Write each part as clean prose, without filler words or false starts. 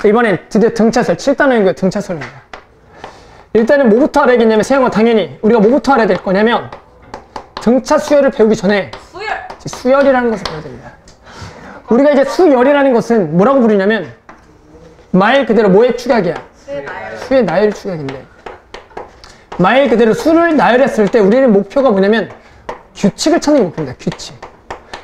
이번엔 드디어 등차수열 7단원이고요. 등차수열입니다. 일단은 뭐부터 알아야겠냐면 세영아 당연히 우리가 뭐부터 알아야 될 거냐면 등차수열을 배우기 전에 수열이라는 것을 배워야 됩니다. 우리가 이제 수열이라는 것은 뭐라고 부르냐면 말 그대로 뭐의 축약이야? 수의 나열 축약인데 말 그대로 수를 나열했을 때 우리는 목표가 뭐냐면 규칙을 찾는 게 목표입니다. 규칙.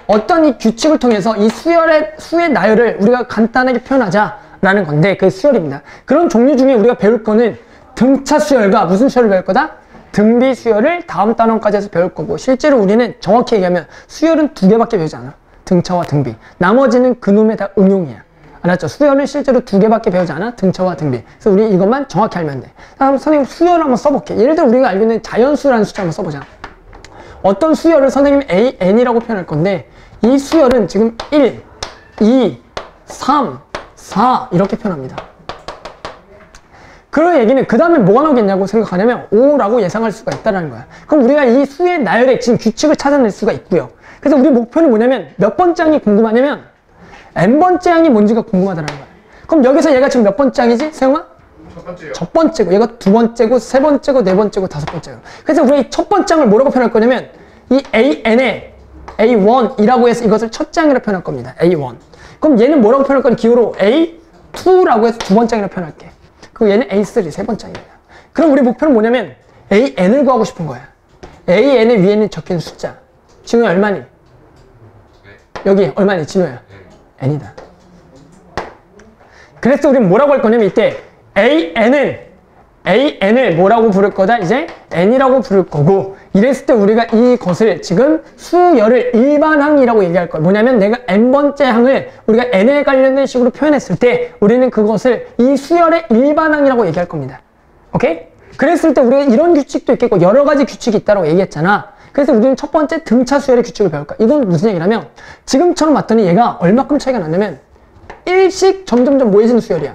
어떤 이 규칙을 통해서 이 수의 나열을 우리가 간단하게 표현하자라는 건데 그게 수열입니다. 그런 종류 중에 우리가 배울 거는 등차 수열과 무슨 수열을 배울 거다? 등비 수열을 다음 단원까지 해서 배울 거고 실제로 우리는 정확히 얘기하면 수열은 2개밖에 배우지 않아. 등차와 등비. 나머지는 그놈의 다 응용이야. 알았죠? 수열은 실제로 2개밖에 배우지 않아. 등차와 등비. 그래서 우리 이것만 정확히 알면 돼. 다음 선생님 수열을 한번 써볼게. 예를 들어 우리가 알고 있는 자연수라는 숫자 한번 써보자. 어떤 수열을 선생님이 AN이라고 표현할 건데 이 수열은 지금 1, 2, 3, 4 이렇게 표현합니다. 그 얘기는 그 다음에 뭐가 나오겠냐고 생각하냐면 5라고 예상할 수가 있다는 거야. 그럼 우리가 이 수의 나열의 지금 규칙을 찾아낼 수가 있고요. 그래서 우리 목표는 뭐냐면 몇 번째 항이 궁금하냐면 n번째 항이 뭔지가 궁금하다는 거야. 그럼 여기서 얘가 지금 몇 번째 항이지? 세영아? 첫 번째요. 첫 번째고 얘가 2번째고 3번째고 4번째고 5번째고. 그래서 우리 첫 번째 항을 뭐라고 표현할 거냐면 이 AN에 A1이라고 해서 이것을 첫째 항이라고 표현할 겁니다. A1. 그럼 얘는 뭐라고 표현할 거냐? 기호로 A2라고 해서 2번째 항이라고 표현할게. 그리고 얘는 A3 세 번째 항입니다. 그럼 우리 목표는 뭐냐면 AN을 구하고 싶은 거야. AN의 위에는 적혀있는 숫자. 진우야 얼마니? 여기 얼마니? 진우야? N이다. 그래서 우리는 뭐라고 할 거냐면 이때 AN을 뭐라고 부를 거다? 이제 N이라고 부를 거고 이랬을 때 우리가 이것을 지금 수열을 일반항이라고 얘기할 거야. 뭐냐면 내가 N번째 항을 우리가 N에 관련된 식으로 표현했을 때 우리는 그것을 이 수열의 일반항이라고 얘기할 겁니다. 오케이? 그랬을 때 우리가 이런 규칙도 있겠고 여러 가지 규칙이 있다고 얘기했잖아. 그래서 우리는 첫 번째 등차 수열의 규칙을 배울까? 이건 무슨 얘기냐면 지금처럼 봤더니 얘가 얼마큼 차이가 나냐면 1씩 점점점 뭐해지는 수열이야?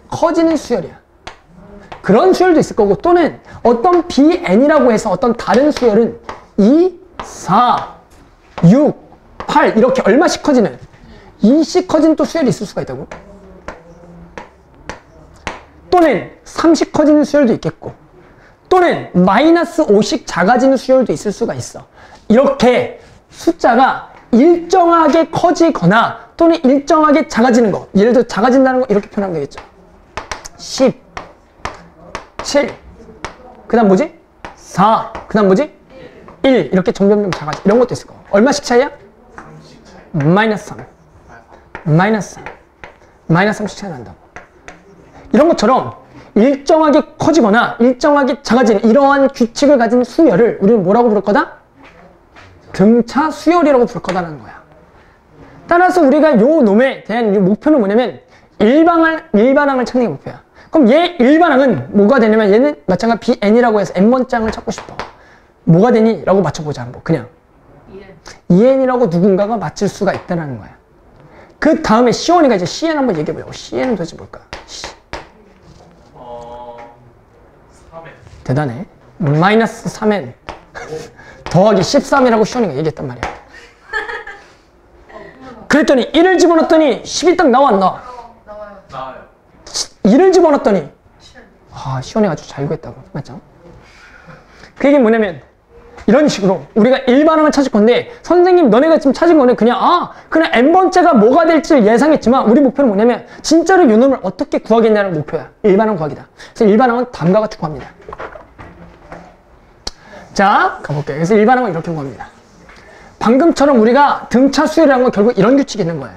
커지는 수열이야. 그런 수열도 있을 거고 또는 어떤 BN이라고 해서 어떤 다른 수열은 2, 4, 6, 8 이렇게 얼마씩 커지는 2씩 커지는 또 수열이 있을 수가 있다고. 또는 3씩 커지는 수열도 있겠고 또는 마이너스 5씩 작아지는 수열도 있을 수가 있어. 이렇게 숫자가 일정하게 커지거나 또는 일정하게 작아지는 거. 예를 들어 작아진다는 거 이렇게 표현하면 되겠죠. 10, 7, 그 다음 뭐지? 4, 그 다음 뭐지? 1 이렇게 점점점 작아져. 이런 것도 있을 거. 얼마씩 차이야? 3씩 차이. 마이너스 3 마이너스 3 마이너스 3씩 차이 난다고. 이런 것처럼 일정하게 커지거나 일정하게 작아지는 이러한 규칙을 가진 수열을 우리는 뭐라고 부를 거다? 등차 수열이라고 부를 거다라는 거야. 따라서 우리가 요 놈에 대한 목표는 뭐냐면 일반항을 찾는 게 목표야. 그럼 얘 일반항은 뭐가 되냐면 얘는 마찬가지 BN이라고 해서 N번째 항을 찾고 싶어. 뭐가 되니? 라고 맞춰보자 한번. 그냥 EN이라고 누군가가 맞출 수가 있다는 거야. 그 다음에 시원이가 이제 CN 한번 얘기해보자고. CN은 도대체 뭘까? 3N. 대단해. 마이너스 3N 더하기 13이라고 시원이가 얘기했단 말이야. 그랬더니 1을 집어넣었더니 10이 딱 나와 안 나와? 나와요. 2를 집어넣었더니 아 시원이가 아주 잘 구했다고. 맞죠? 그 얘기는 뭐냐면 이런 식으로 우리가 일반항을 찾을 건데 선생님 너네가 지금 찾은 거는 그냥 N번째가 뭐가 될지 예상했지만 우리 목표는 뭐냐면 진짜로 요 놈을 어떻게 구하겠냐는 목표야. 일반항 구하기다. 그래서 일반항은 다음과 같이 구합니다. 자 가볼게요. 그래서 일반항은 이렇게 구합니다. 방금처럼 우리가 등차 수열이라는 건 결국 이런 규칙이 있는 거예요.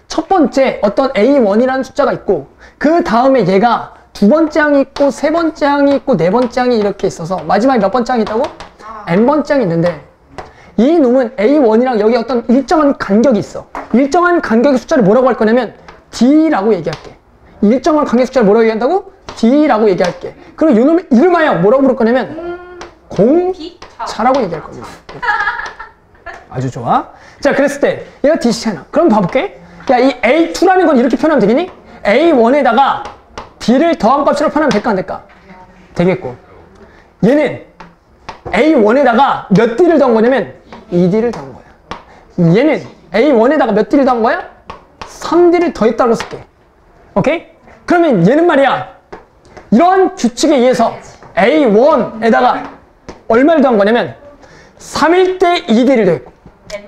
첫 번째 어떤 A1이라는 숫자가 있고 그 다음에 얘가 두 번째 항이 있고 세 번째 항이 있고 네 번째 항이 이렇게 있어서 마지막에 몇 번째 항이 있다고? N번째 항이 있는데 이 놈은 A1이랑 여기 어떤 일정한 간격이 있어. 일정한 간격의 숫자를 뭐라고 할 거냐면 D라고 얘기할게. 일정한 간격의 숫자를 뭐라고 얘기한다고? D라고 얘기할게. 그리고 이 놈의 이름하여 뭐라고 부를 거냐면 공차라고 얘기할 겁니다. 아주 좋아. 자 그랬을 때 얘가 D시잖아. 그럼 봐볼게. 야 이 A2라는 건 이렇게 표현하면 되겠니? A1에다가 D를 더한 값으로 표현하면 될까 안 될까? 되겠고 얘는 A1에다가 몇 D를 더한 거냐면 2D를 더한 거야. 얘는 A1에다가 몇 D를 더한 거야? 3D를 더했다고 쓸게. 오케이? 그러면 얘는 말이야 이러한 규칙에 의해서 A1에다가 얼마를 더한 거냐면 3일 때 2D를 더했고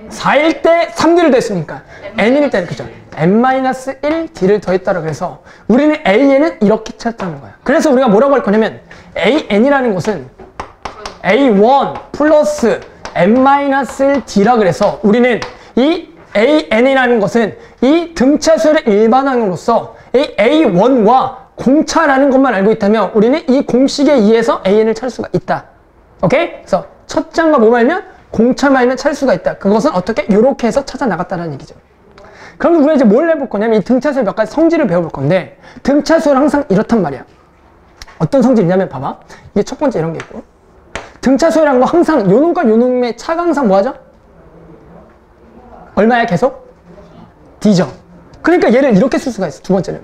4일 때 3D를 더했으니까 N일 때는 그죠? N-1D를 더했다고 그래서 우리는 AN은 이렇게 찾았다는 거야. 그래서 우리가 뭐라고 할 거냐면 AN이라는 것은 A1 플러스 N-1D라 그래서 우리는 이 AN이라는 것은 이 등차 수열의 일반항으로서 이 A1과 공차라는 것만 알고 있다면 우리는 이 공식에 의해서 AN을 찾을 수가 있다. 오케이? 그래서 첫 장과 뭐 말면? 공차 말면 찾을 수가 있다. 그것은 어떻게? 이렇게 해서 찾아 나갔다는 얘기죠. 그럼 우리가 이제 뭘 해볼 거냐면 이 등차 수열 몇 가지 성질을 배워볼 건데 등차 수열 항상 이렇단 말이야. 어떤 성질이냐면 봐봐. 이게 첫 번째 이런 게 있고 등차 수열이란 거 항상 요 놈과 요 놈의 차가 항상 뭐 하죠? 얼마야 계속? D죠. 그러니까 얘를 이렇게 쓸 수가 있어. 두 번째는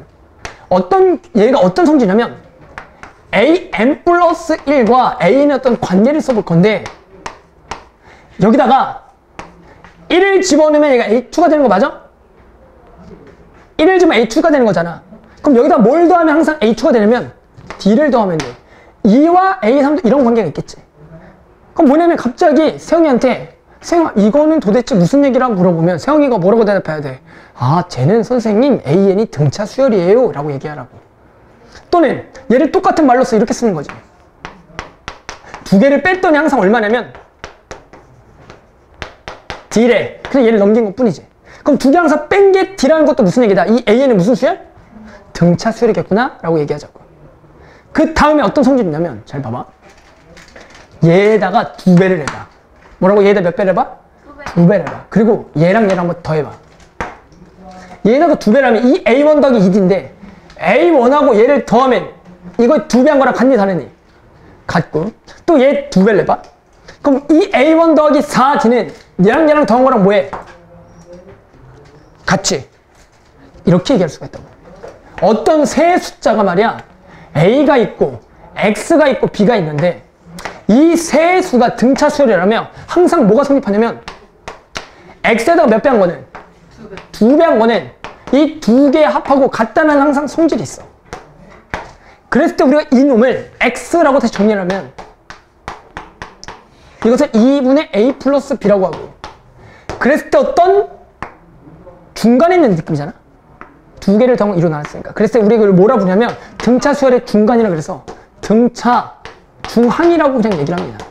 얘가 어떤 성질이냐면 AN 플러스 1과 A의 어떤 관계를 써볼 건데 여기다가 1을 집어넣으면 얘가 A2가 되는 거 맞아? 1을 집으면 A2가 되는 거잖아. 그럼 여기다 뭘 더하면 항상 A2가 되냐면 D를 더하면 돼. 2와 A3도 이런 관계가 있겠지. 그럼 뭐냐면 갑자기 세영이한테 세영아 이거는 도대체 무슨 얘기라고 물어보면 세영이가 뭐라고 대답해야 돼? 아 쟤는 선생님 AN이 등차 수열이에요 라고 얘기하라고. 또는 얘를 똑같은 말로써 이렇게 쓰는 거지. 두 개를 뺐더니 항상 얼마냐면 D래. 그냥 얘를 넘긴 것 뿐이지. 그럼 두 개 항상 뺀 게 D라는 것도 무슨 얘기다? 이 AN은 무슨 수열? 등차 수열이겠구나 라고 얘기하자고. 그 다음에 어떤 성질이냐면 잘 봐봐. 얘에다가 두 배를 해봐. 뭐라고? 얘에다 몇 배를 해봐? 두 배를 해봐. 그리고 얘랑 얘랑 한번 더해봐. 얘에다가 두 배를 하면 이 A1 더하기 2D인데 A1하고 얘를 더하면 이거 두 배 한 거랑 같니 다르니? 같고 또 얘 두 배를 해봐. 그럼 이 A1 더하기 4D는 얘랑 얘랑 더한 거랑 뭐해? 같이. 이렇게 얘기할 수가 있다고. 어떤 세 숫자가 말이야 A가 있고 X가 있고 B가 있는데 이 세 수가 등차 수열이라면 항상 뭐가 성립하냐면 X에다가 몇 배 한 거는? 두 배 한 거는 이 두 개 합하고 같다는 항상 성질이 있어. 그랬을 때 우리가 이 놈을 X라고 다시 정리를 하면 이것을 2분의 A 플러스 B라고 하고 그랬을 때 어떤 중간에 있는 느낌이잖아. 두 개를 더하면 2로 나눴으니까. 그랬을 때 우리가 이걸 뭐라 부르냐면 등차 수열의 중간이라 그래서 등차 중항이라고 그냥 얘기를 합니다.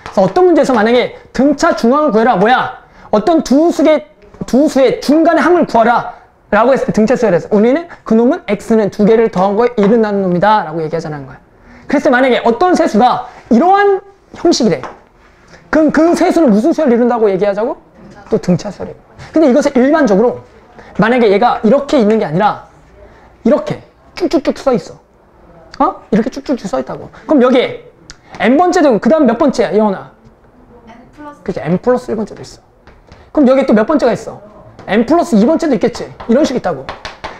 그래서 어떤 문제에서 만약에 등차 중항을 구해라 뭐야? 어떤 두 수의 중간의 항을 구하라 라고 했을 때 등차 수열에서 우리는 그놈은 X는 두 개를 더한 거에 1을 나눈 놈이다 라고 얘기하자는 거야. 그래서 만약에 어떤 세수가 이러한 형식이래. 그럼 그 세수는 무슨 수열을 이룬다고 얘기하자고? 또 등차 수열이고. 근데 이것을 일반적으로 만약에 얘가 이렇게 있는 게 아니라 이렇게 쭉쭉쭉 써 있어. 이렇게 쭉쭉쭉 써 있다고. 그럼 여기에 n번째도 그 다음 몇 번째야 예원아? 그치, n 플러스 1번째도 있어. 그럼 여기에 또 몇 번째가 있어? n 플러스 2번째도 있겠지. 이런 식이 있다고.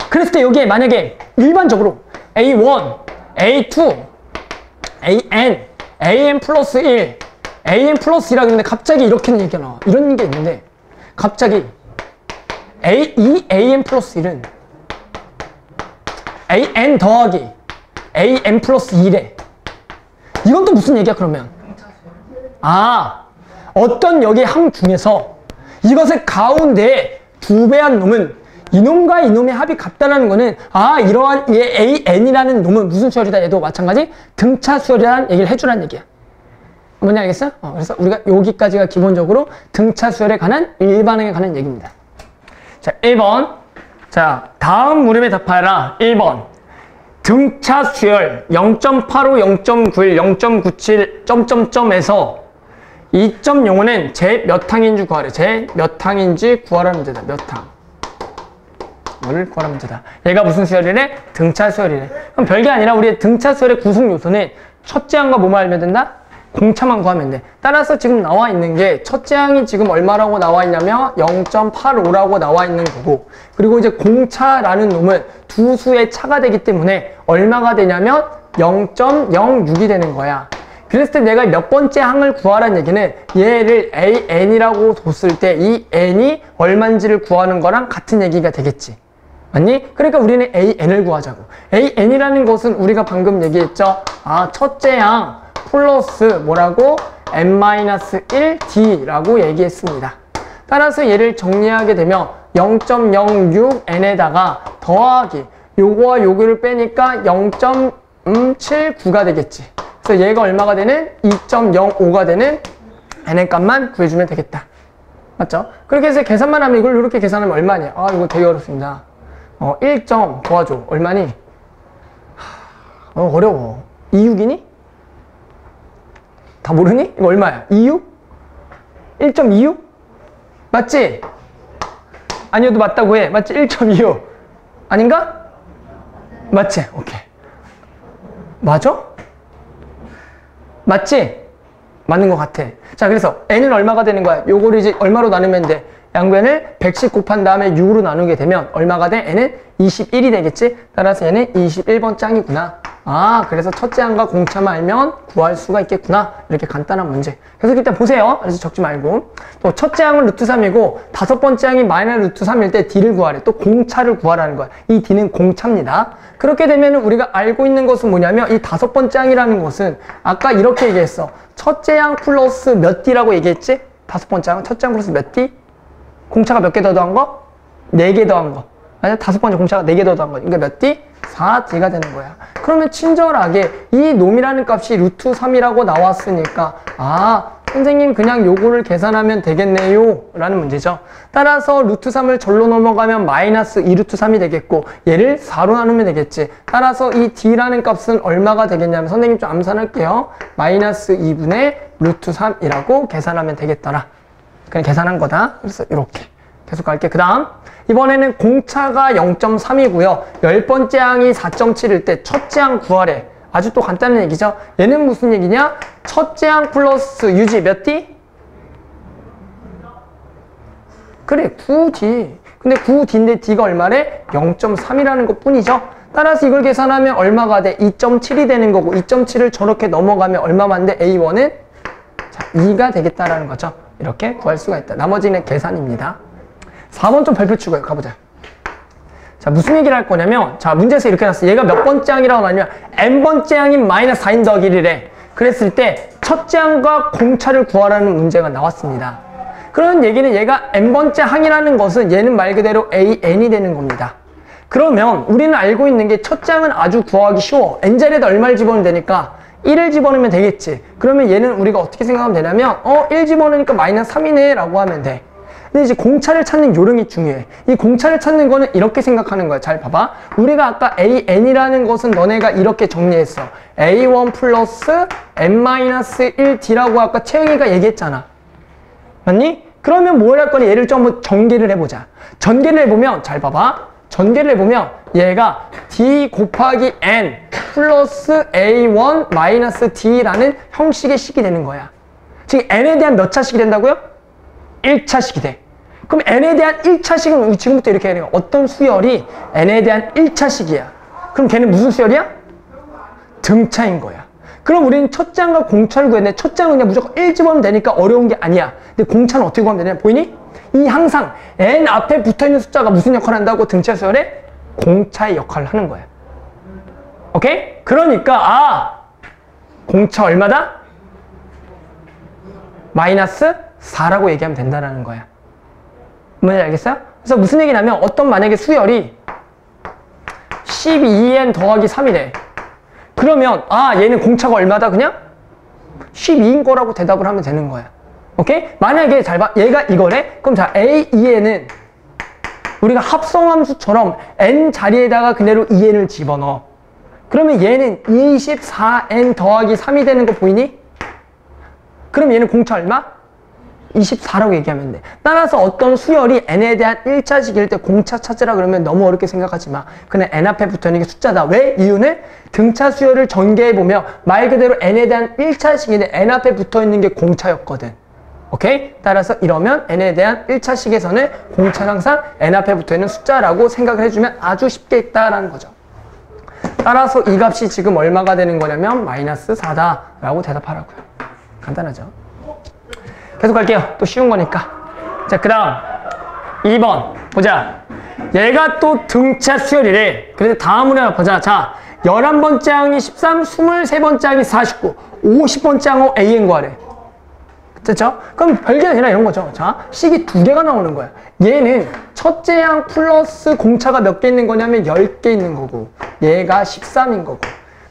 그랬을 때 여기에 만약에 일반적으로 A1, A2, AN, AN 플러스 1, AN 플러스 1이라고 했는데 갑자기 이렇게는 얘기가 나와. 이런 게 있는데 갑자기 이 AN 플러스 1은 AN 더하기 AN 플러스 2래. 이건 또 무슨 얘기야 그러면? 어떤 여기 항 중에서 이것을 가운데에 두 배한 놈은 이놈과 이놈의 합이 같다는 거는 이러한 얘 AN이라는 놈은 무슨 수열이다? 얘도 마찬가지 등차 수열이라는 얘기를 해주라는 얘기야. 뭔지 알겠어? 그래서 우리가 여기까지가 기본적으로 등차 수열에 관한 일반항에 관한 얘기입니다. 자, 1번. 자, 다음 물음에 답하라. 1번. 등차 수열 0.85, 0.91, 0.97, 점점점에서 2.05는 제 몇 항인지 구하래. 제 몇 항인지 구하라는 문제다. 몇 항. 뭘 구하라는 문제다. 얘가 무슨 수열이래? 등차 수열이래. 그럼 별게 아니라 우리의 등차 수열의 구성 요소는 첫째 항과 뭐만 알면 된다? 공차만 구하면 돼. 따라서 지금 나와 있는 게 첫째 항이 지금 얼마라고 나와 있냐면 0.85라고 나와 있는 거고 그리고 이제 공차라는 놈은 두 수의 차가 되기 때문에 얼마가 되냐면 0.06이 되는 거야. 그랬을 때 내가 몇 번째 항을 구하라는 얘기는 얘를 AN이라고 뒀을 때 이 N이 얼마인지를 구하는 거랑 같은 얘기가 되겠지. 맞니? 그러니까 우리는 AN을 구하자고. AN이라는 것은 우리가 방금 얘기했죠. 아, 첫째 양 플러스 뭐라고? n-1d라고 얘기했습니다. 따라서 얘를 정리하게 되면 0.06n에다가 더하기 요거와 요거를 빼니까 0.79가 되겠지. 그래서 얘가 얼마가 되는? 2.05가 되는 n의 값만 구해주면 되겠다. 맞죠? 그렇게 해서 계산만 하면 이걸 이렇게 계산하면 얼마냐? 아, 이거 되게 어렵습니다. 1점 도와줘. 얼마니? 어려워. 26이니? 다 모르니? 이거 얼마야? 26? 1.26? 맞지? 아니어도 맞다고 해. 맞지? 1.25. 아닌가? 맞지? 오케이. 맞아? 맞지? 맞는 것 같아. 자, 그래서 n은 얼마가 되는 거야? 요거를 이제 얼마로 나누면 돼? 양변을 110 곱한 다음에 6으로 나누게 되면 얼마가 돼? n은 21이 되겠지? 따라서 얘는 21번 짱이구나. 아, 그래서 첫째 항과 공차만 알면 구할 수가 있겠구나. 이렇게 간단한 문제. 계속 일단 보세요. 그래서 적지 말고. 또 첫째 항은 루트 3이고 다섯 번째 항이 마이너스 루트 3일 때 d를 구하래. 또 공차를 구하라는 거야. 이 d는 공차입니다. 그렇게 되면 우리가 알고 있는 것은 뭐냐면 이 다섯 번째 항이라는 것은 아까 이렇게 얘기했어. 첫째 항 플러스 몇 d라고 얘기했지? 다섯 번째 항은 첫째 항 플러스 몇 d? 공차가 몇 개 더 더한 거? 4개 더한 거. 맞아? 다섯 번째 공차가 4개 더 더한 거. 그러니까 몇 d? 4d가 되는 거야. 그러면 친절하게 이 놈이라는 값이 루트 3이라고 나왔으니까 아, 선생님 그냥 요거를 계산하면 되겠네요 라는 문제죠. 따라서 루트 3을 절로 넘어가면 마이너스 2루트 3이 되겠고 얘를 4로 나누면 되겠지. 따라서 이 d라는 값은 얼마가 되겠냐면 선생님 좀 암산할게요. 마이너스 2분의 루트 3이라고 계산하면 되겠더라. 그냥 계산한 거다. 그래서 이렇게 계속 갈게. 그 다음 이번에는 공차가 0.3이고요. 10번째 항이 4.7일 때 첫째 항 구하래. 아주 또 간단한 얘기죠. 얘는 무슨 얘기냐? 첫째 항 플러스 유지 몇 d? 그래, 9d. 근데 9d인데 d가 얼마래? 0.3이라는 것 뿐이죠. 따라서 이걸 계산하면 얼마가 돼? 2.7이 되는 거고 2.7을 저렇게 넘어가면 얼마만 돼? A1은? 자, 2가 되겠다라는 거죠. 이렇게 구할 수가 있다. 나머지는 계산입니다. 4번 좀 발표 치고요. 가보자. 자, 무슨 얘기를 할 거냐면, 자, 문제에서 이렇게 놨어. 얘가 몇 번째 항이라고 나뉘면, n번째 항인 마이너스 4인 더하기 1이래. 그랬을 때, 첫째 항과 공차를 구하라는 문제가 나왔습니다. 그런 얘기는 얘가 n번째 항이라는 것은 얘는 말 그대로 an이 되는 겁니다. 그러면 우리는 알고 있는 게 첫째 항은 아주 구하기 쉬워. n자리에다 얼마를 집어넣으면 되니까 1을 집어넣으면 되겠지. 그러면 얘는 우리가 어떻게 생각하면 되냐면, 1 집어넣으니까 마이너스 3이네 라고 하면 돼. 근데 이제 공차를 찾는 요령이 중요해. 이 공차를 찾는 거는 이렇게 생각하는 거야. 잘 봐봐. 우리가 아까 AN이라는 것은 너네가 이렇게 정리했어. A1 플러스 N-1D라고 아까 채영이가 얘기했잖아. 맞니? 그러면 뭘 할 거니? 얘를 좀 한번 전개를 해보자. 전개를 해보면, 잘 봐봐. 전개를 해보면 얘가 D 곱하기 N 플러스 A1 마이너스 D라는 형식의 식이 되는 거야. 지금 N에 대한 몇 차식이 된다고요? 1차식이 돼. 그럼 n에 대한 1차식은 지금부터 이렇게 해야 돼요. 어떤 수열이 n에 대한 1차식이야. 그럼 걔는 무슨 수열이야? 등차인 거야. 그럼 우리는 첫째 항과 공차를 구했는데 첫째 항은 그냥 무조건 1 집어넣으면 되니까 어려운 게 아니야. 근데 공차는 어떻게 구하면 되냐? 보이니? 이 항상 n 앞에 붙어있는 숫자가 무슨 역할을 한다고? 등차 수열에 공차의 역할을 하는 거야. 오케이? 그러니까 공차 얼마다? 마이너스 4라고 얘기하면 된다는 거야. 뭔지 알겠어요? 그래서 무슨 얘기냐면 어떤 만약에 수열이 12n 더하기 3이래. 그러면 얘는 공차가 얼마다 그냥? 12인 거라고 대답을 하면 되는 거야. 오케이? 만약에 잘 봐. 얘가 이거래? 그럼 자, a, 2n은 우리가 합성함수처럼 n 자리에다가 그대로 2n을 집어넣어. 그러면 얘는 24n 더하기 3이 되는 거 보이니? 그럼 얘는 공차 얼마? 24라고 얘기하면 돼. 따라서 어떤 수열이 n에 대한 1차식일 때 공차 찾으라 그러면 너무 어렵게 생각하지 마. 그냥 n 앞에 붙어있는 게 숫자다. 왜? 이유는 등차 수열을 전개해보면 말 그대로 n에 대한 1차식인데 n 앞에 붙어있는 게 공차였거든. 오케이? 따라서 이러면 n에 대한 1차식에서는 공차는 항상 n 앞에 붙어있는 숫자라고 생각을 해주면 아주 쉽게 있다라는 거죠. 따라서 이 값이 지금 얼마가 되는 거냐면 마이너스 4다라고 대답하라고요. 간단하죠? 계속 갈게요. 또 쉬운 거니까. 자, 그 다음 2번 보자. 얘가 또 등차 수열이래. 그래서 다음으로 보자. 자, 11번째 항이 13, 23번째 항이 49, 50번째 항 AN 구하래. 됐죠? 그럼 별게 아니라 이런 거죠. 자, 식이 두 개가 나오는 거야. 얘는 첫째 항 플러스 공차가 몇 개 있는 거냐면 10개 있는 거고, 얘가 13인 거고.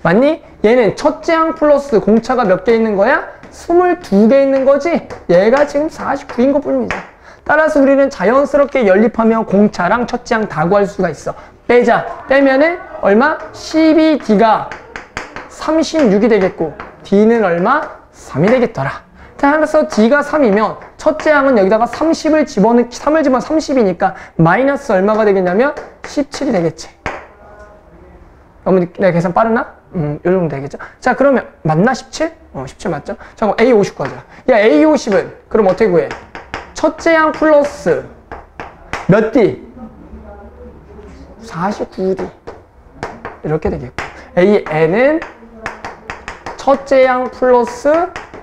맞니? 얘는 첫째 항 플러스 공차가 몇 개 있는 거야? 22개 있는 거지? 얘가 지금 49인 것 뿐입니다. 따라서 우리는 자연스럽게 연립하면 공차랑 첫째 항 다 구할 수가 있어. 빼자. 빼면은 얼마? 12D가 36이 되겠고, D는 얼마? 3이 되겠더라. 따라서 D가 3이면 첫째 항은 여기다가 3을 집어넣으면 30이니까 마이너스 얼마가 되겠냐면 17이 되겠지. 너무 내가 계산 빠르나? 요 정도 되겠죠? 자, 그러면 맞나? 17? 17 맞죠? 자, 그럼 A50 가자. 야, A50은 그럼 어떻게 구해? 첫째 항 플러스 몇 D? 49D. 이렇게 되겠고. AN은 첫째 항 플러스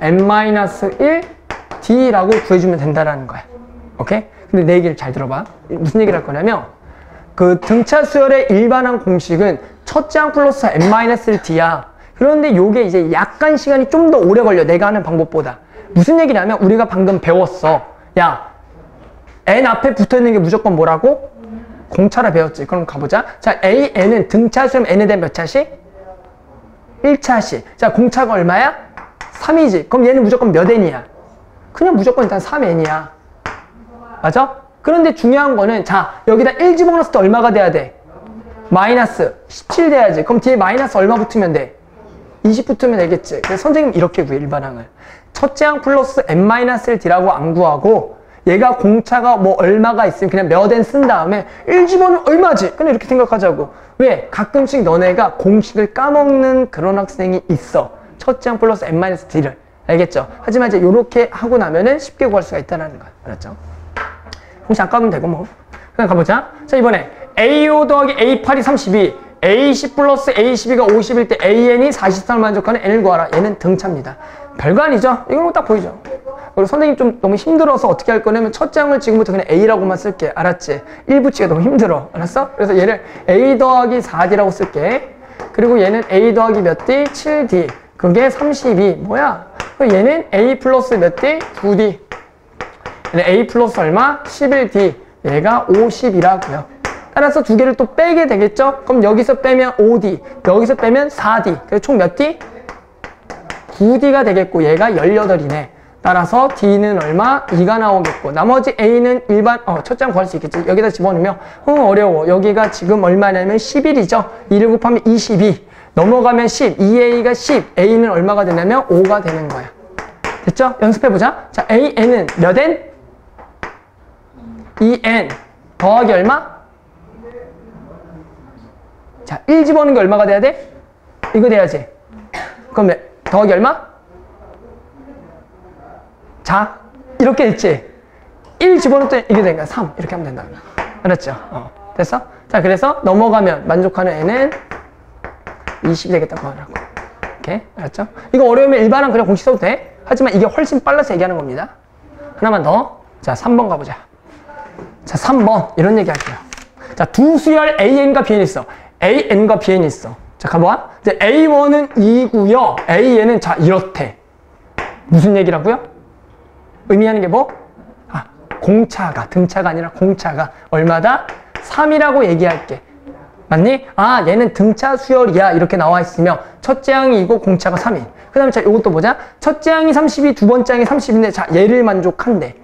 n-1 D라고 구해주면 된다라는 거야. 오케이? 근데 내 얘기를 잘 들어봐. 무슨 얘기를 할 거냐면, 그 등차 수열의 일반항 공식은 첫째 항 플러스 n-1 D야. 그런데 요게 이제 약간 시간이 좀 더 오래 걸려. 내가 하는 방법보다. 무슨 얘기냐면, 우리가 방금 배웠어. 야, n 앞에 붙어 있는 게 무조건 뭐라고? 공차라 배웠지. 그럼 가보자. 자, AN은 등차 수열 n에 대한 몇 차씩? 1차씩. 자, 공차가 얼마야? 3이지. 그럼 얘는 무조건 몇 n이야? 그냥 무조건 일단 3n이야. 맞아? 그런데 중요한 거는, 자, 여기다 1 집어넣었을 때 얼마가 돼야 돼? 마이너스 17 돼야지. 그럼 뒤에 마이너스 얼마 붙으면 돼? 20 붙으면 되겠지. 그래서 선생님 이렇게 구해, 일반항을. 첫째 항 플러스 n-1D라고 안 구하고, 얘가 공차가 뭐 얼마가 있으면 그냥 몇 n 쓴 다음에 1 집어넣으면 얼마지? 그냥 이렇게 생각하자고. 왜? 가끔씩 너네가 공식을 까먹는 그런 학생이 있어. 첫째 항 플러스 n-D를. 알겠죠? 하지만 이제 요렇게 하고 나면은 쉽게 구할 수가 있다는 거야. 알았죠? 공식 안 까면 되고 뭐. 그냥 가보자. 자, 이번에 A5 더하기 A8이 32, A10 플러스 A12가 50일 때 AN이 43을 만족하는 N을 구하라. 얘는 등차입니다. 별거 아니죠? 이건 딱 보이죠? 그리고 선생님 좀 너무 힘들어서 어떻게 할 거냐면 첫째 항을 지금부터 그냥 A라고만 쓸게. 알았지? 1 붙이기가 너무 힘들어. 알았어? 그래서 얘를 A 더하기 4D라고 쓸게. 그리고 얘는 A 더하기 몇 D? 7D. 그게 32. 뭐야? 얘는 A 플러스 몇 D? 9D. 얘는 A 플러스 얼마? 11D. 얘가 50이라고요. 따라서 두 개를 또 빼게 되겠죠? 그럼 여기서 빼면 5D, 여기서 빼면 4D. 그래서 총 몇 D? 9D가 되겠고 얘가 18이네. 따라서 D는 얼마? 2가 나오겠고 나머지 A는 일반 첫째 항 구할 수 있겠지. 여기다 집어넣으면 어려워. 여기가 지금 얼마냐면 11이죠. 2를 곱하면 22. 넘어가면 10. 2A가 10. A는 얼마가 되냐면 5가 되는 거야. 됐죠? 연습해보자. 자, AN은 몇 N? 2N 더하기 얼마? 자, 1 집어넣는 게 얼마가 돼야 돼? 이거 돼야지. 그럼 더하기 얼마? 자, 이렇게 됐지? 1 집어넣을 이게 되니까 3 이렇게 하면 된다. 알았죠? 됐어? 자, 그래서 넘어가면 만족하는 N은 20이 되겠다고 하라고. 오케이? 알았죠? 이거 어려우면 일반항 그냥 공식 써도 돼. 하지만 이게 훨씬 빨라서 얘기하는 겁니다. 하나만 더. 자, 3번 가보자. 자, 3번 이런 얘기 할게요. 자, 두 수열 AN과 BN이 있어. AN과 BN이 있어. 자, 가봐. 이제 A1은 2고요. AN은 자, 이렇대. 무슨 얘기라고요? 의미하는 게 뭐? 아, 공차가, 등차가 아니라 공차가 얼마다? 3이라고 얘기할게. 맞니? 아, 얘는 등차 수열이야. 이렇게 나와 있으면 첫째 항이 이고 공차가 3인. 그 다음에 자, 요것도 보자. 첫째 항이 32, 두 번째 항이 30인데 자, 얘를 만족한대.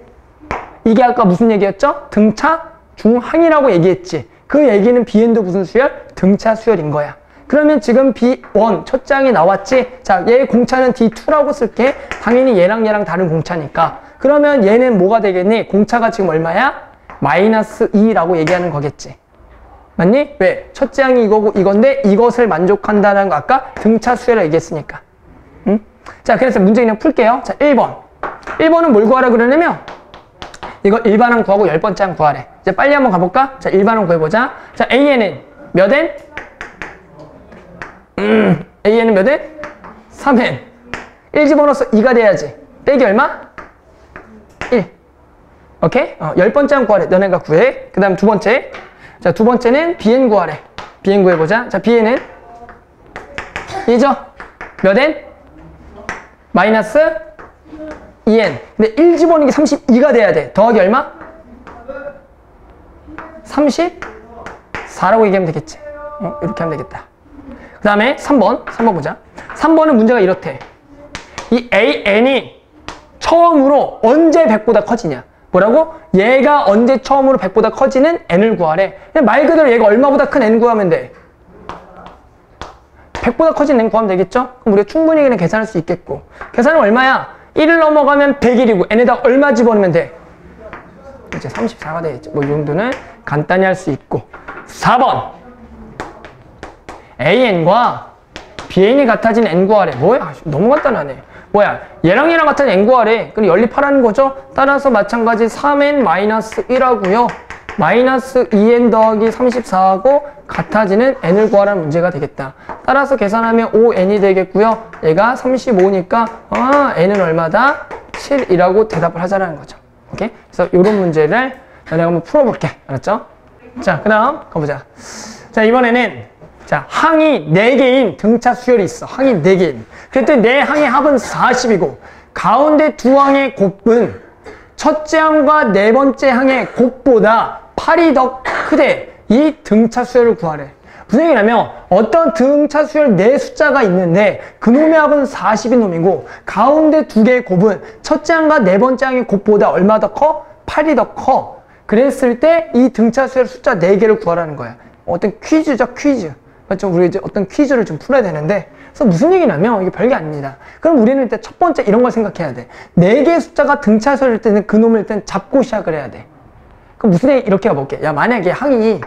이게 아까 무슨 얘기였죠? 등차 중항이라고 얘기했지. 그 얘기는 BN도 무슨 수열? 등차 수열인 거야. 그러면 지금 B1 첫째 항이 나왔지? 자, 얘 공차는 D2라고 쓸게. 당연히 얘랑 다른 공차니까. 그러면 얘는 뭐가 되겠니? 공차가 지금 얼마야? 마이너스 2라고 얘기하는 거겠지. 맞니? 왜? 첫째 항이 이거고 이건데 이것을 만족한다는 거 아까 등차 수열을 얘기했으니까. 응? 자, 그래서 문제 그냥 풀게요. 자, 1번. 1번은 뭘 구하라 그러냐면 이거 일반항 구하고 10번째 항 구하래. 이제 빨리 한번 가볼까? 자, 일반항 구해보자. 자, AN은 몇 N? AN은 몇 N? 3N. 1 집어넣어서 2가 돼야지. 빼기 얼마? 1. 오케이? 10번째 항 구하래. 너네가 구해. 그 다음 두 번째. 자, 두 번째는 bn 구하래. bn 구해보자. 자, bn은 2죠? 몇 n? 마이너스 2n. 근데 1 집어넣는 게 32가 돼야 돼. 더하기 얼마? 34라고 얘기하면 되겠지. 이렇게 하면 되겠다. 그 다음에 3번 보자. 3번은 문제가 이렇대. 이 an이 처음으로 언제 100보다 커지냐. 뭐라고? 얘가 언제 처음으로 100보다 커지는 n을 구하래. 그냥 말 그대로 얘가 얼마보다 큰 n 구하면 돼. 100보다 커진 n 구하면 되겠죠? 그럼 우리가 충분히 그냥 계산할 수 있겠고. 계산은 얼마야? 1을 넘어가면 100일이고 n에다 얼마 집어넣으면 돼? 이제 34가 되겠죠. 뭐 이 정도는 간단히 할 수 있고. 4번 an과 bn이 같아진 n 구하래. 뭐야? 너무 간단하네. 뭐야? 얘랑 얘랑 같은 n 구하래. 그럼 연립하라는 거죠? 따라서 마찬가지 3n-1하고요. 마이너스 2n 더하기 34하고 같아지는 n을 구하라는 문제가 되겠다. 따라서 계산하면 5n이 되겠고요. 얘가 35니까 n은 얼마다? 7이라고 대답을 하자라는 거죠. 오케이? 그래서 이런 문제를 내가 한번 풀어볼게. 알았죠? 자, 그 다음 가보자. 자, 이번에는 자, 항이 4개인 등차 수열이 있어. 항이 4개인. 그랬더니 내 항의 합은 40이고 가운데 두 항의 곱은 첫째 항과 네 번째 항의 곱보다 8이 더 크대. 이 등차 수열을 구하래. 무슨 얘기냐면 어떤 등차 수열 4숫자가 있는데 그놈의 합은 40인 놈이고 가운데 두 개의 곱은 첫째 항과 네 번째 항의 곱보다 얼마 더 커? 8이 더 커. 그랬을 때 이 등차 수열 숫자 4개를 구하라는 거야. 어떤 퀴즈죠, 퀴즈. 맞죠? 우리 이제 어떤 퀴즈를 좀 풀어야 되는데, 그래서 무슨 얘기냐면 이게 별게 아닙니다. 그럼 우리는 일단 첫 번째 이런 걸 생각해야 돼. 4개의 숫자가 등차수일 때는 그놈을 일단 잡고 시작을 해야 돼. 그럼 무슨 얘기 이렇게 가볼게. 야, 만약에 항이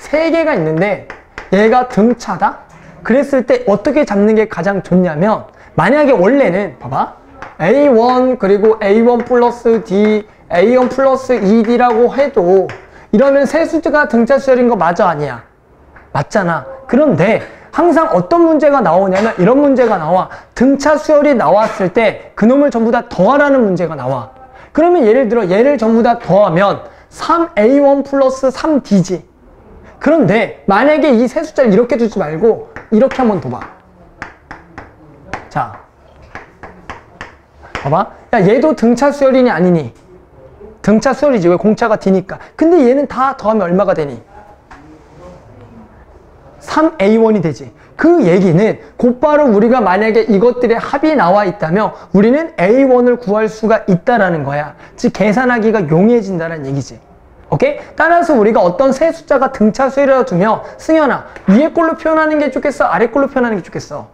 3개가 있는데 얘가 등차다? 그랬을 때 어떻게 잡는 게 가장 좋냐면, 만약에 원래는 봐봐, A1 그리고 A1 플러스 D, A1 플러스 2D라고 해도 이러면 세 숫자가 등차 수열인 거 맞아, 아니야? 맞잖아. 그런데 항상 어떤 문제가 나오냐면 이런 문제가 나와. 등차 수열이 나왔을 때 그놈을 전부 다 더하라는 문제가 나와. 그러면 예를 들어 얘를 전부 다 더하면 3A1 플러스 3D지. 그런데 만약에 이 세 숫자를 이렇게 두지 말고 이렇게 한번 둬봐. 자, 봐봐. 야, 얘도 등차 수열이니 아니니? 등차 수열이지. 왜? 공차가 D니까. 근데 얘는 다 더하면 얼마가 되니? 3A1이 되지. 그 얘기는 곧바로 우리가 만약에 이것들의 합이 나와 있다면 우리는 A1을 구할 수가 있다라는 거야. 즉 계산하기가 용이해진다는 얘기지. 오케이? 따라서 우리가 어떤 세 숫자가 등차 수열이라고 두면, 승현아, 위에 걸로 표현하는 게 좋겠어? 아래 걸로 표현하는 게 좋겠어?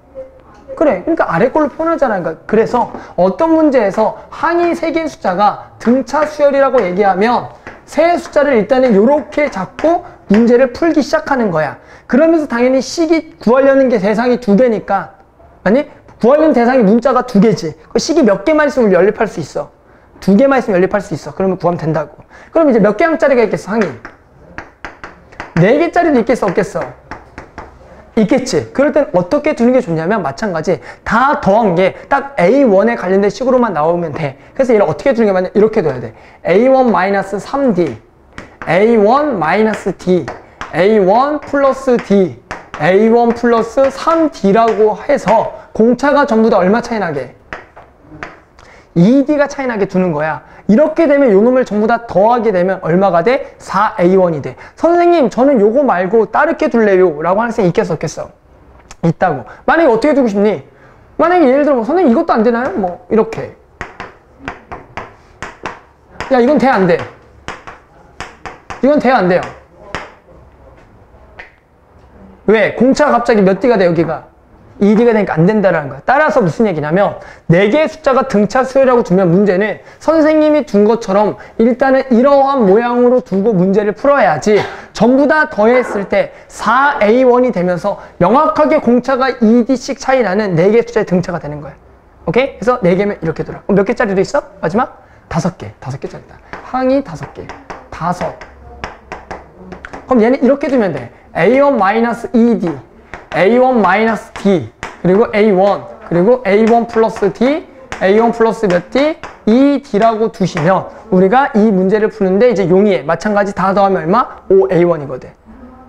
그래, 그러니까 아래 걸로 표현하잖아. 그러니까 그래서 어떤 문제에서 항이 3개의 숫자가 등차 수열이라고 얘기하면 세 숫자를 일단은 이렇게 잡고 문제를 풀기 시작하는 거야. 그러면서 당연히 식이 구하려는 게 대상이 2개니까, 아니? 구하려는 대상이 문자가 2개지. 그 식이 몇 개만 있으면 연립할 수 있어. 2개만 있으면 연립할 수 있어. 그러면 구하면 된다고. 그럼 이제 몇 개 항짜리가 있겠어, 항이? 4개짜리도 있겠어, 없겠어? 있겠지. 그럴 땐 어떻게 두는 게 좋냐면 마찬가지 다 더한 게 딱 A1에 관련된 식으로만 나오면 돼. 그래서 얘를 어떻게 두는 게 맞냐? 이렇게 둬야 돼. A1-3D, A1-D, A1 플러스 D, A1 플러스 3D라고 해서 공차가 전부 다 얼마 차이 나게? 2D가 차이 나게 두는 거야. 이렇게 되면 요 놈을 전부 다 더하게 되면 얼마가 돼? 4A1이 돼. 선생님, 저는 요거 말고 다르게 둘래요 라고 하는 쌤이 있겠어, 없겠어? 있다고. 만약에 어떻게 두고 싶니? 만약에 예를 들어 선생님 이것도 안 되나요? 뭐 이렇게. 야, 이건 돼, 안 돼? 이건 돼요, 안 돼요? 왜? 공차가 갑자기 몇 D가 돼, 여기가? 2D가 되니까 안 된다라는 거야. 따라서 무슨 얘기냐면 4개의 숫자가 등차 수열이라고 두면 문제는 선생님이 둔 것처럼 일단은 이러한 모양으로 두고 문제를 풀어야지 전부 다 더했을 때 4A1이 되면서 명확하게 공차가 2D씩 차이 나는 4개의 숫자의 등차가 되는 거야. 오케이? 그래서 4개면 이렇게 들어. 그럼 몇 개짜리도 있어? 마지막? 5개. 5개짜리다. 항이 5개. 5. 그럼 얘는 이렇게 두면 돼. A1-2D, A1-D, 그리고 A1, 그리고 A1 플러스 D, A1 플러스 몇 D? 2D라고 두시면 우리가 이 문제를 푸는데 이제 용이해. 마찬가지 다 더하면 얼마? 5A1이거든.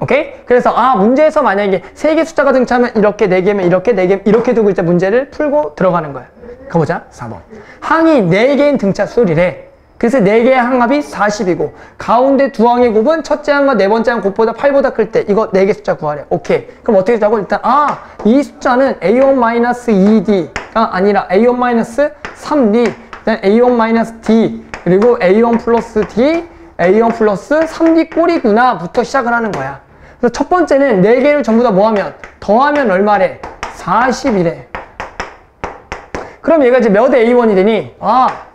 오케이? 그래서 문제에서 만약에 3개 숫자가 등차하면 이렇게 4개면 이렇게 4개 이렇게 두고 이제 문제를 풀고 들어가는 거야. 가보자. 4번. 항이 4개인 등차 수열이래. 그래서 4개의 항합이 40이고 가운데 두 항의 곱은 첫째 항과 네 번째 항 곱보다 8보다 클 때 이거 4개 숫자 구하래. 오케이. 그럼 어떻게 하자고? 일단 이 숫자는 A1-2D가 아니라 A1-3D 그다음 A1-D 그리고 A1 플러스 D A1 플러스 3D 꼴이구나 부터 시작을 하는 거야. 그래서 첫 번째는 4개를 전부 다 뭐하면 더하면 얼마래? 40이래. 그럼 얘가 이제 몇 A1이 되니?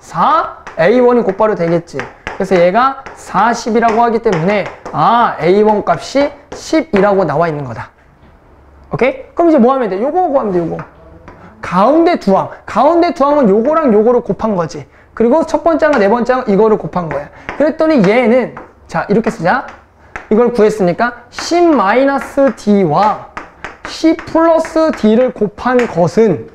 4A1이 곧바로 되겠지. 그래서 얘가 40이라고 하기 때문에 A1 값이 10이라고 나와 있는 거다. 오케이? 그럼 이제 뭐 하면 돼? 요거 구하면 돼, 요거. 가운데 두 항. 가운데 두 항은 요거랑 요거를 곱한 거지. 그리고 첫 번째 항과 네 번째 항 이거를 곱한 거야. 그랬더니 얘는 자, 이렇게 쓰자. 이걸 구했으니까 10-D와 10 플러스 D를 곱한 것은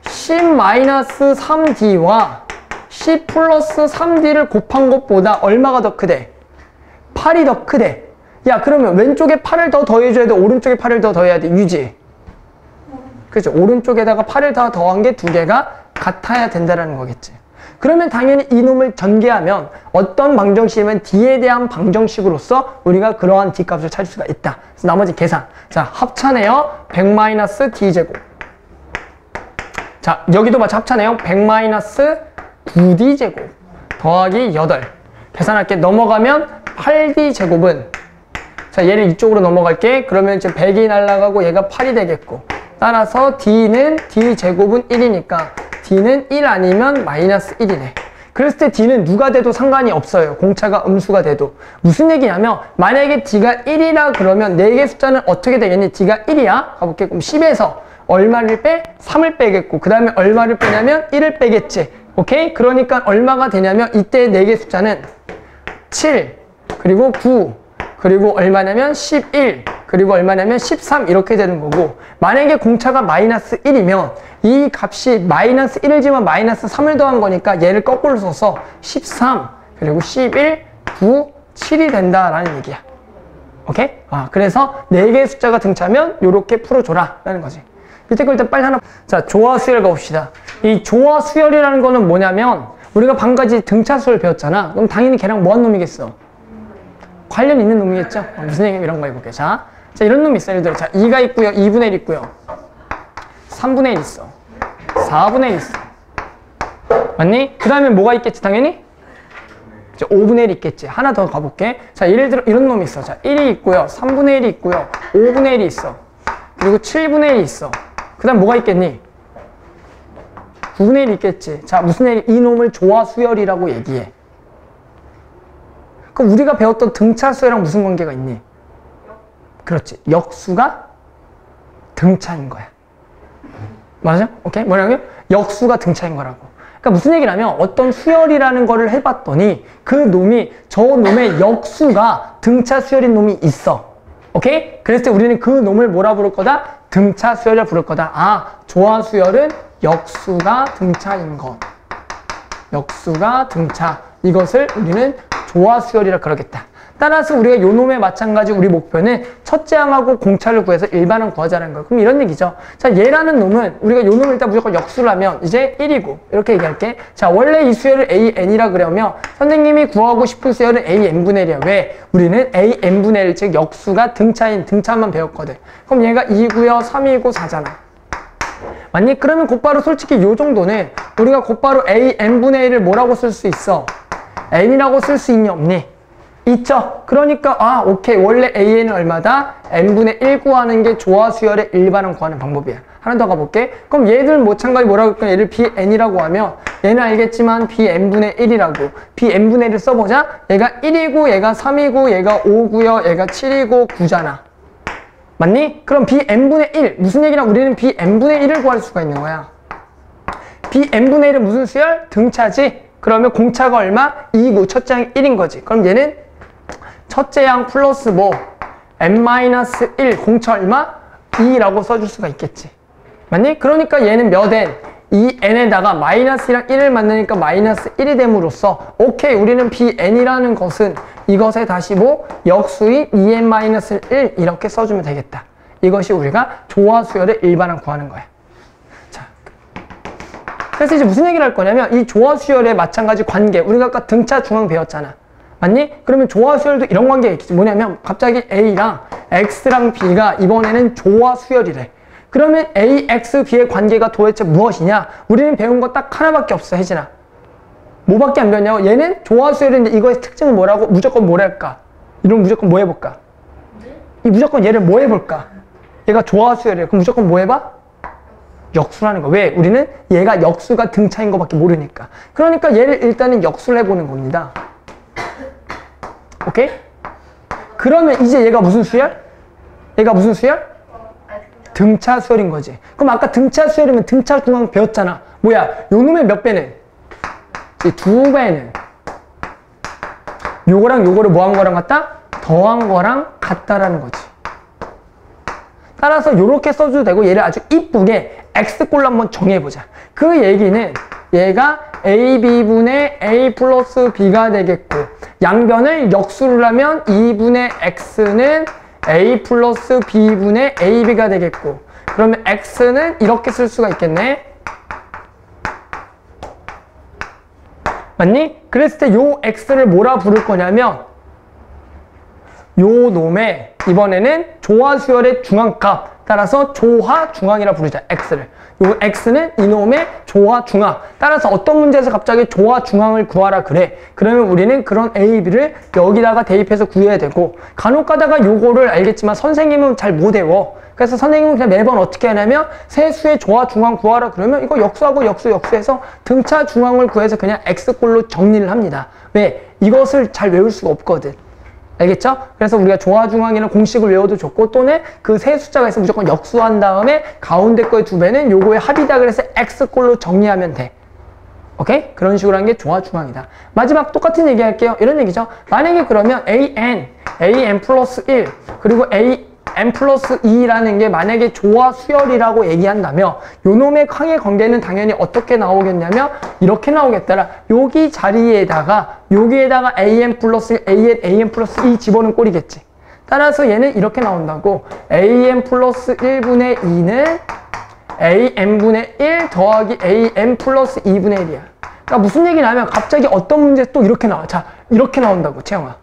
10-3D와 10 플러스 3D를 곱한 것보다 얼마가 더 크대? 8이 더 크대. 야, 그러면 왼쪽에 8을 더 더해줘야 돼? 오른쪽에 8을 더 더해야 돼? 유지. 그렇죠. 오른쪽에다가 8을 더 더한 게 두 개가 같아야 된다는 거겠지. 그러면 당연히 이놈을 전개하면 어떤 방정식이면 D에 대한 방정식으로서 우리가 그러한 D 값을 찾을 수가 있다. 그래서 나머지 계산. 자, 합차네요. 100-D제곱. 자, 여기도 마찬가지 합차네요. 100-9D제곱 더하기 8. 계산할게. 넘어가면 8D제곱은 자, 얘를 이쪽으로 넘어갈게. 그러면 이제 100이 날아가고 얘가 8이 되겠고 따라서 D는 D제곱은 1이니까 D는 1 아니면 마이너스 1이네. 그랬을 때 D는 누가 돼도 상관이 없어요. 공차가 음수가 돼도. 무슨 얘기냐면 만약에 D가 1이라 그러면 4개 숫자는 어떻게 되겠니? D가 1이야? 가볼게. 그럼 10에서 얼마를 빼? 3을 빼겠고 그 다음에 얼마를 빼냐면 1을 빼겠지. 오케이? 그러니까 얼마가 되냐면 이때 4개 숫자는 7 그리고 9 그리고 얼마냐면 11 그리고 얼마냐면 13 이렇게 되는 거고 만약에 공차가 마이너스 1이면 이 값이 마이너스 1이지만 마이너스 3을 더한 거니까 얘를 거꾸로 써서 13 그리고 11 9 7이 된다라는 얘기야. 오케이? 그래서 4개의 숫자가 등차면 요렇게 풀어줘라 라는 거지. 밑에 거 일단 빨리 하나. 자, 조화 수열 가봅시다. 이 조화 수열이라는 거는 뭐냐면 우리가 방금까지 등차 수열 배웠잖아. 그럼 당연히 걔랑 뭐한 놈이겠어? 관련 있는 놈이겠죠? 무슨 얘기 이런 거 해볼게. 자, 이런 놈이 있어. 예를 들어, 자, 2가 있고요, 2분의 1 있고요, 3분의 1 있어, 4분의 1 있어. 맞니? 그 다음에 뭐가 있겠지, 당연히? 이제 5분의 1 있겠지. 하나 더 가볼게. 자, 예를 들어 이런 놈이 있어. 자, 1이 있고요, 3분의 1이 있고요, 5분의 1이 있어. 그리고 7분의 1이 있어. 그 다음 뭐가 있겠니? 9분의 1이 있겠지. 자, 무슨 얘기? 이놈을 조화 수열이라고 얘기해. 그럼 우리가 배웠던 등차 수열이랑 무슨 관계가 있니? 그렇지. 역수가 등차인 거야. 맞아? 오케이? 뭐냐면 역수가 등차인 거라고. 그러니까 무슨 얘기냐면 어떤 수열이라는 거를 해봤더니 그 놈이 저 놈의 역수가 등차 수열인 놈이 있어. 오케이? 그랬을 때 우리는 그 놈을 뭐라 부를 거다? 등차 수열이라 부를 거다. 조화 수열은 역수가 등차인 것. 역수가 등차. 이것을 우리는 조화 수열이라 그러겠다. 따라서 우리가 요 놈에 마찬가지 우리 목표는 첫째 항하고 공차를 구해서 일반항 구하자는 거예요. 그럼 이런 얘기죠. 자, 얘라는 놈은 우리가 요 놈을 일단 무조건 역수를 하면 이제 1이고 이렇게 얘기할게. 자, 원래 이 수열을 AN이라 그러면 선생님이 구하고 싶은 수열은 AN분의 1이야. 왜? 우리는 AN분의 1, 즉 역수가 등차인 등차만 배웠거든. 그럼 얘가 2고요, 3이고 4잖아. 맞니? 그러면 곧바로 솔직히 요 정도는 우리가 곧바로 AN분의 1을 뭐라고 쓸 수 있어? N이라고 쓸 수 있니 없니? 있죠. 그러니까 오케이. 원래 AN은 얼마다? N분의 1 구하는 게 조화 수열의 일반항 구하는 방법이야. 하나 더 가볼게. 그럼 얘들 마찬가지 뭐라고 할까? 얘를 BN이라고 하면 얘는 알겠지만 BN분의 1이라고. BN분의 1을 써보자. 얘가 1이고 얘가 3이고 얘가 5고요. 얘가 7이고 9잖아. 맞니? 그럼 BN분의 1. 무슨 얘기냐? 우리는 BN분의 1을 구할 수가 있는 거야. BN분의 1은 무슨 수열? 등차지? 그러면 공차가 얼마? 2고 첫째 항이 1인 거지. 그럼 얘는 첫째 항 플러스 뭐 n-1 공차 얼마? 2라고 써줄 수가 있겠지. 맞니? 그러니까 얘는 몇 n? 이 n에다가 마이너스랑 1을 만나니까 마이너스 1이 됨으로써 오케이 우리는 bn이라는 것은 이것에 다시 뭐 역수인 2n-1 이렇게 써주면 되겠다. 이것이 우리가 조화수열의 일반항 구하는 거야. 자, 그래서 이제 무슨 얘기를 할 거냐면 이 조화수열의 마찬가지 관계 우리가 아까 등차 중앙 배웠잖아. 맞니? 그러면 조화수열도 이런 관계가 있겠지. 뭐냐면 갑자기 A랑 X랑 B가 이번에는 조화수열이래. 그러면 A, X, B의 관계가 도대체 무엇이냐? 우리는 배운 거 딱 하나밖에 없어, 혜진아. 뭐밖에 안 배웠냐고? 얘는 조화수열인데 이거의 특징은 뭐라고? 무조건 뭐랄까? 이러면 무조건 뭐 해볼까? 이 무조건 얘를 뭐 해볼까? 얘가 조화수열이래. 그럼 무조건 뭐 해봐? 역수라는 거. 왜? 우리는 얘가 역수가 등차인 거밖에 모르니까. 그러니까 얘를 일단은 역수를 해보는 겁니다. 오케이? 그러면 이제 얘가 무슨 수열? 얘가 무슨 수열? 등차 수열인 거지. 그럼 아까 등차 수열이면 등차 중앙 배웠잖아. 뭐야? 요 놈의 몇 배는? 두 배는. 요거랑 요거를 뭐 한 거랑 같다? 더한 거랑 같다라는 거지. 따라서 요렇게 써줘도 되고 얘를 아주 이쁘게 X꼴로 한번 정해보자. 그 얘기는 얘가 AB분의 A 플러스 B가 되겠고 양변을 역수를 하면 2분의 X는 A 플러스 B분의 AB가 되겠고 그러면 X는 이렇게 쓸 수가 있겠네. 맞니? 그랬을 때 요 X를 뭐라 부를 거냐면 요 놈의 이번에는 조화수열의 중앙값 따라서 조화중앙이라 부르자. X를. 요 X는 이놈의 조화중앙. 따라서 어떤 문제에서 갑자기 조화중앙을 구하라 그래. 그러면 우리는 그런 A, B를 여기다가 대입해서 구해야 되고 간혹 가다가 요거를 알겠지만 선생님은 잘 못 외워. 그래서 선생님은 그냥 매번 어떻게 하냐면 세 수의 조화중앙 구하라 그러면 이거 역수하고 역수해서 등차 중앙을 구해서 그냥 X꼴로 정리를 합니다. 왜? 이것을 잘 외울 수가 없거든. 알겠죠? 그래서 우리가 조화중앙이라는 공식을 외워도 좋고 또는 그 세 숫자가 있으면 무조건 역수한 다음에 가운데 거의 두 배는 요거의 합이다 그래서 X꼴로 정리하면 돼. 오케이? 그런 식으로 하는 게 조화중앙이다. 마지막 똑같은 얘기 할게요. 이런 얘기죠. 만약에 그러면 AN 플러스 1 그리고 AN 플러스 2라는 게 만약에 조화수열이라고 얘기한다면 요놈의 항의 관계는 당연히 어떻게 나오겠냐면 이렇게 나오겠더라. 여기 자리에다가 여기에다가 AN 플러스 1, AN 플러스 2 집어넣은 꼴이겠지. 따라서 얘는 이렇게 나온다고 AN 플러스 1분의 2는 AN분의 1 더하기 AN 플러스 2분의 1이야. 그러니까 무슨 얘기냐면 갑자기 어떤 문제 또 이렇게 나와. 자, 이렇게 나온다고, 채영아.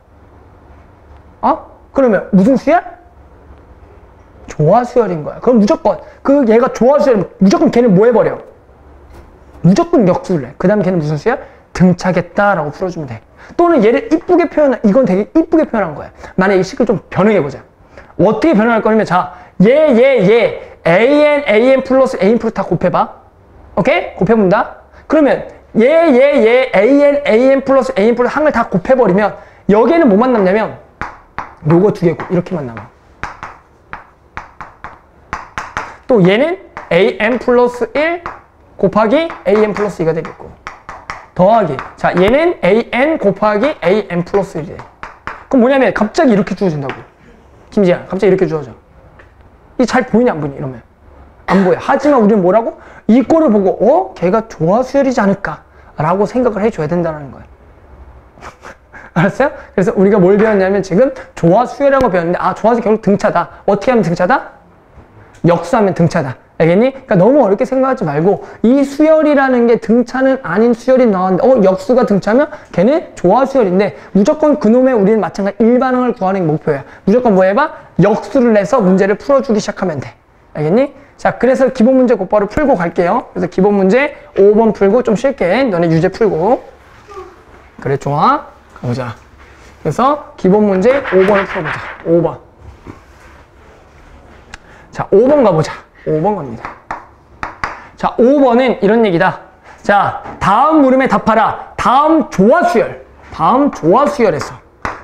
그러면 무슨 수열? 조화수열인 거야. 그럼 무조건 얘가 조화수열이면 무조건 걔는 뭐 해버려? 무조건 역수를 해. 그 다음에 걔는 무슨 수열? 등차겠다라고 풀어주면 돼. 또는 얘를 이쁘게 이건 되게 이쁘게 표현한 거야. 만약에 이 식을 좀 변형해보자. 어떻게 변형할 거냐면 자, 얘 AN 플러스 AN 플러스 다 곱해봐. 오케이? 곱해본다. 그러면 얘 AN 플러스 AN 플러스 항을 다 곱해버리면 여기에는 뭐만 남냐면 요거 두 개고 이렇게만 남아. 또 얘는 AN 플러스 1 곱하기 AN 플러스 2가 되겠고 더하기 자 얘는 AN 곱하기 AN 플러스 1이래. 그럼 뭐냐면 갑자기 이렇게 주어진다고. 김지아 갑자기 이렇게 주어져. 이 잘 보이냐 안 보이냐 이러면 안 보여. 하지만 우리는 뭐라고? 이 꼴을 보고 걔가 조화수열이지 않을까 라고 생각을 해줘야 된다는 거야. 알았어요? 그래서 우리가 뭘 배웠냐면 지금 조화수열이라는 거 배웠는데 조화수열 결국 등차다. 어떻게 하면 등차다? 역수하면 등차다. 알겠니? 그러니까 너무 어렵게 생각하지 말고 이 수열이라는 게 등차는 아닌 수열이 나왔는데 역수가 등차면 걔는 조화수열인데 무조건 그놈의 우리는 마찬가지 일반항을 구하는 게 목표야. 무조건 뭐 해봐? 역수를 내서 문제를 풀어주기 시작하면 돼. 알겠니? 자, 그래서 기본 문제 곧바로 풀고 갈게요. 그래서 기본 문제 5번 풀고 좀 쉴게. 너네 유제 풀고. 그래, 좋아. 가보자. 그래서 기본 문제 5번을 풀어보자. 5번. 자, 5번 가보자. 5번 갑니다. 자, 5번은 이런 얘기다. 자, 다음 물음에 답하라. 다음 조화수열. 다음 조화수열에서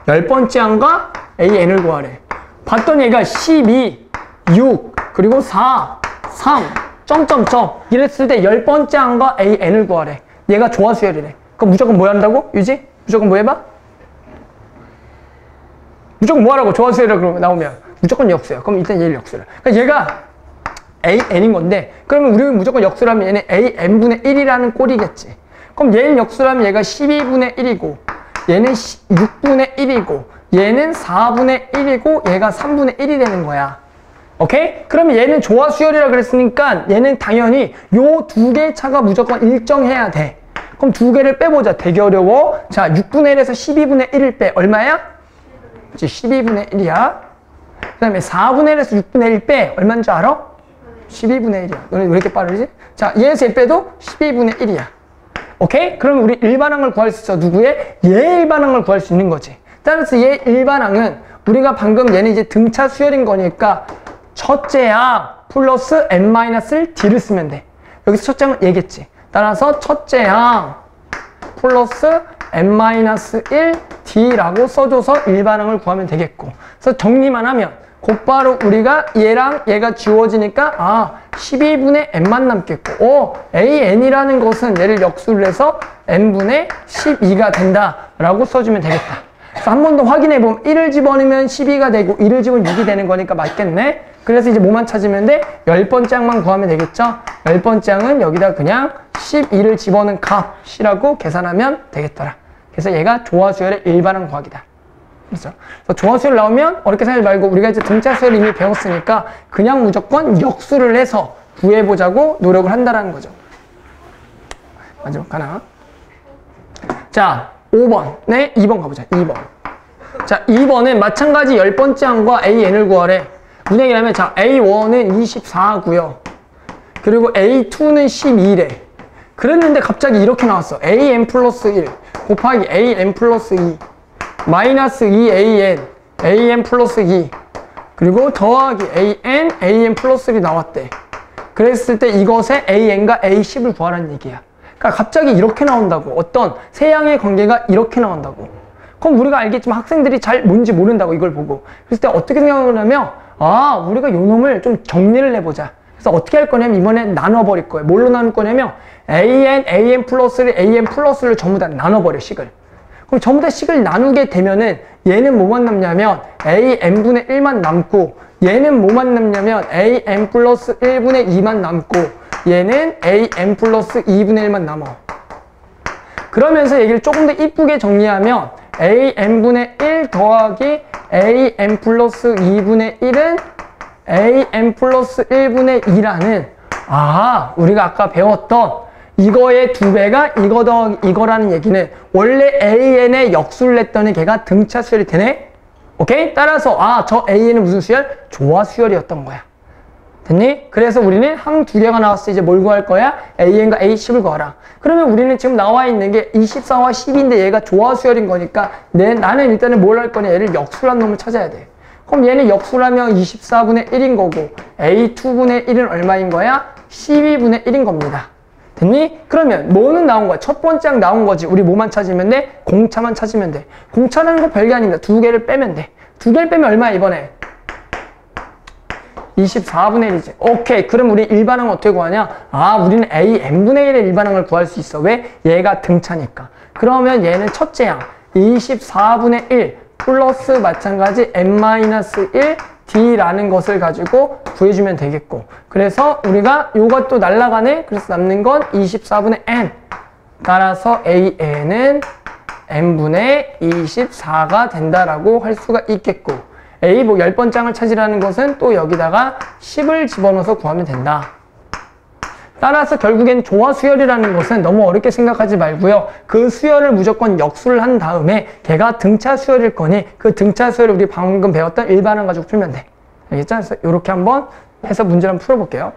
10번째 항과 AN을 구하래. 봤던 얘가 12, 6, 그리고 4, 3, 점점점 이랬을 때 10번째 항과 AN을 구하래. 얘가 조화수열이래. 그럼 무조건 뭐 한다고? 유지? 무조건 뭐 해봐? 무조건 뭐 하라고? 조화수열이라고 나오면 무조건 역수야. 그럼 일단 얘를 역수를. 그러니까 얘가 AN인 건데, 그러면 우리는 무조건 역수라면 얘는 AN분의 1이라는 꼴이겠지. 그럼 얘는 역수라면 얘가 12분의 1이고, 얘는 6분의 1이고, 얘는 4분의 1이고, 얘가 3분의 1이 되는 거야. 오케이? 그러면 얘는 조화수열이라 그랬으니까 얘는 당연히 요 두 개의 차가 무조건 일정해야 돼. 그럼 두 개를 빼보자. 되게 어려워. 자, 6분의 1에서 12분의 1을 빼. 얼마야? 그치, 12분의 1이야. 그 다음에 4분의 1에서 6분의 1 빼. 얼마인 줄 알아? 12분의 1이야. 너네 왜 이렇게 빠르지? 자, 얘에서 얘 빼도 12분의 1이야. 오케이? 그럼 우리 일반항을 구할 수 있어. 누구의? 얘 일반항을 구할 수 있는 거지. 따라서 얘 일반항은 우리가 방금 얘는 이제 등차 수열인 거니까 첫째 항 플러스 n-d를 쓰면 돼. 여기서 첫째 항은 얘겠지. 따라서 첫째 항 플러스 n-1d라고 써줘서 일반항을 구하면 되겠고. 그래서 정리만 하면 곧바로 우리가 얘랑 얘가 지워지니까 12분의 n만 남겠고 an이라는 것은 얘를 역수를 해서 n분의 12가 된다라고 써주면 되겠다. 그래서 한 번 더 확인해보면 1을 집어넣으면 12가 되고 1을 집어넣으면 6이 되는 거니까 맞겠네. 그래서 이제 뭐만 찾으면 돼? 10번째 항만 구하면 되겠죠? 10번째 항은 여기다 그냥 12를 집어넣은 값이라고 계산하면 되겠더라. 그래서 얘가 조화수열의 일반항 구하기다. 그렇죠? 그래서 조화수열 나오면 어렵게 생각하지 말고 우리가 이제 등차수열 이미 배웠으니까 그냥 무조건 역수를 해서 구해보자고 노력을 한다라는 거죠. 마지막 하나. 자, 5번. 네, 2번 가보자. 2번. 자, 2번은 마찬가지 10번째 항과 AN을 구하래. 무슨 얘기냐면, 자, A1은 24고요. 그리고 A2는 12래. 그랬는데 갑자기 이렇게 나왔어. AN 플러스 1 곱하기 AN 플러스 2 마이너스 2AN AN 플러스 2 그리고 더하기 AN 플러스 1이 나왔대. 그랬을 때 이것의 AN과 A10을 구하라는 얘기야. 그러니까 갑자기 이렇게 나온다고. 어떤 세 양의 관계가 이렇게 나온다고. 그럼 우리가 알겠지만 학생들이 잘 뭔지 모른다고 이걸 보고. 그랬을 때 어떻게 생각하냐면 우리가 요 놈을 좀 정리를 해보자. 그래서 어떻게 할 거냐면 이번엔 나눠버릴 거예요. 뭘로 나눌 거냐면 AN 플러스를 전부 다 나눠버려, 식을. 그럼 전부 다 식을 나누게 되면은 얘는 뭐만 남냐면 AN분의 1만 남고 얘는 뭐만 남냐면 AN 플러스 1분의 2만 남고 얘는 AN 플러스 2분의 1만 남아. 그러면서 얘기를 조금 더 이쁘게 정리하면 AN분의 1 더하기 AN 플러스 2분의 1은 AN 플러스 1분의 2라는 우리가 아까 배웠던 이거의 2배가 이거 더하기 이거라는 얘기는 원래 AN의 역수를 냈더니 걔가 등차 수열이 되네? 오케이? 따라서 저 AN은 무슨 수열? 조화 수열이었던 거야. 됐니? 그래서 우리는 항 2개가 나왔을 때 이제 뭘 구할 거야? AN과 A10을 구하라. 그러면 우리는 지금 나와 있는 게 24와 10인데 얘가 조화 수열인 거니까 나는 일단은 뭘 할 거냐? 얘를 역수란 놈을 찾아야 돼. 그럼 얘는 역수라면 24분의 1인 거고 A2분의 1은 얼마인 거야? 12분의 1인 겁니다. 됐니? 그러면 뭐는 나온 거야? 첫 번째 항 나온 거지. 우리 뭐만 찾으면 돼? 공차만 찾으면 돼. 공차라는 거 별게 아닙니다. 2개를 빼면 돼. 2개를 빼면 얼마야 이번에? 24분의 1이지. 오케이. 그럼 우리 일반항 어떻게 구하냐? 우리는 AN분의 1의 일반항을 구할 수 있어. 왜? 얘가 등차니까. 그러면 얘는 첫째 항 24분의 1 플러스 마찬가지 n-1 d라는 것을 가지고 구해주면 되겠고. 그래서 우리가 요것도 날라가네. 그래서 남는 건 24분의 n. 따라서 AN은 n분의 24가 된다라고 할 수가 있겠고. A 10번째 항을 찾으라는 것은 또 여기다가 10을 집어넣어서 구하면 된다. 따라서 결국엔 조화 수열이라는 것은 너무 어렵게 생각하지 말고요. 그 수열을 무조건 역수를 한 다음에 걔가 등차 수열일 거니 그 등차 수열을 우리 방금 배웠던 일반항 가지고 풀면 돼. 알겠죠? 그래서 이렇게 한번 해서 문제를 한번 풀어볼게요.